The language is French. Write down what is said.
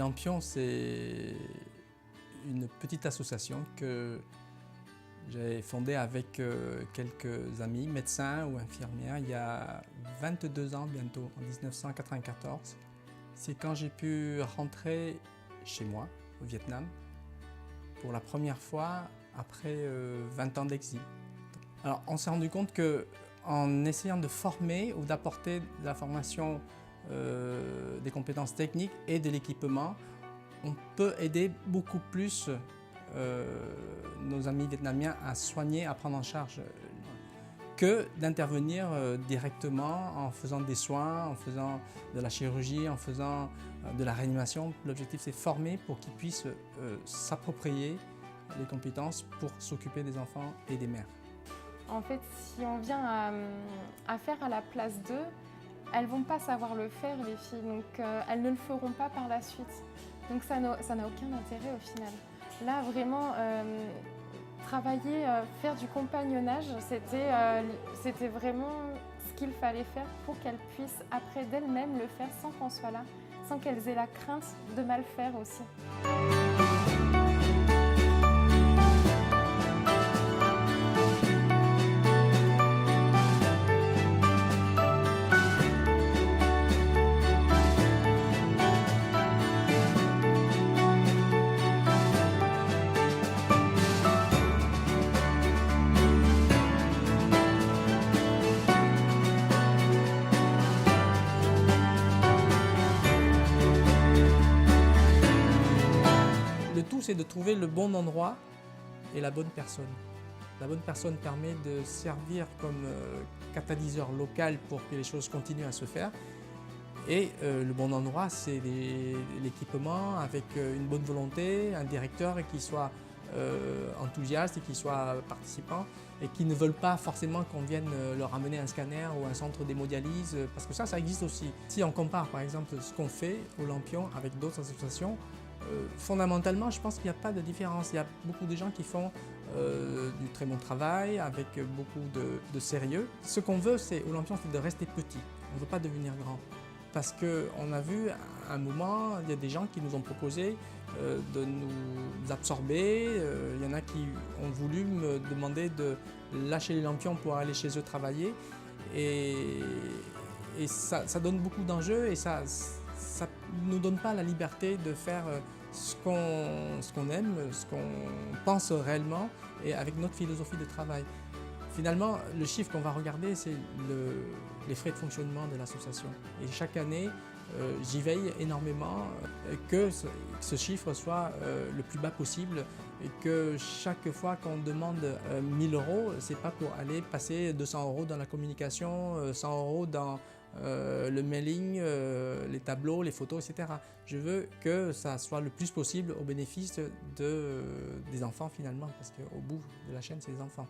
Lampion, c'est une petite association que j'ai fondée avec quelques amis, médecins ou infirmières, il y a 22 ans bientôt, en 1994. C'est quand j'ai pu rentrer chez moi, au Vietnam, pour la première fois après 20 ans d'exil. Alors, on s'est rendu compte qu'en essayant de former ou d'apporter de la formation, des compétences techniques et de l'équipement, on peut aider beaucoup plus nos amis vietnamiens à soigner, à prendre en charge, que d'intervenir directement en faisant des soins, en faisant de la chirurgie, en faisant de la réanimation. L'objectif, c'est former pour qu'ils puissent s'approprier les compétences pour s'occuper des enfants et des mères. En fait, si on vient à faire à la place d'eux, elles ne vont pas savoir le faire, les filles, donc elles ne le feront pas par la suite. Donc ça n'a aucun intérêt au final. Là, vraiment, travailler, faire du compagnonnage, c'était vraiment ce qu'il fallait faire pour qu'elles puissent, après d'elles-mêmes, le faire sans qu'on soit là, sans qu'elles aient la crainte de mal faire aussi. Le tout, c'est de trouver le bon endroit et la bonne personne. La bonne personne permet de servir comme catalyseur local pour que les choses continuent à se faire. Et le bon endroit, c'est l'équipement avec une bonne volonté, un directeur qui soit enthousiaste et qui soit participant et qui ne veulent pas forcément qu'on vienne leur amener un scanner ou un centre d'hémodialyse, parce que ça existe aussi. Si on compare par exemple ce qu'on fait au Lampion avec d'autres associations, fondamentalement, je pense qu'il n'y a pas de différence. Il y a beaucoup de gens qui font du très bon travail, avec beaucoup de sérieux. Ce qu'on veut, au Lampion, c'est de rester petit. On ne veut pas devenir grand. Parce qu'on a vu à un moment, il y a des gens qui nous ont proposé de nous absorber. Il y en a qui ont voulu me demander de lâcher les Lampions pour aller chez eux travailler. Et ça donne beaucoup d'enjeux et ça ne nous donne pas la liberté de faire ce qu'on aime, ce qu'on pense réellement et avec notre philosophie de travail. Finalement, le chiffre qu'on va regarder, c'est les frais de fonctionnement de l'association. Et chaque année, j'y veille énormément que ce chiffre soit le plus bas possible et que chaque fois qu'on demande 1000 €, ce n'est pas pour aller passer 200 € dans la communication, 100 € dans le mailing, les tableaux, les photos, etc. Je veux que ça soit le plus possible au bénéfice des enfants finalement, parce qu'au bout de la chaîne, c'est les enfants.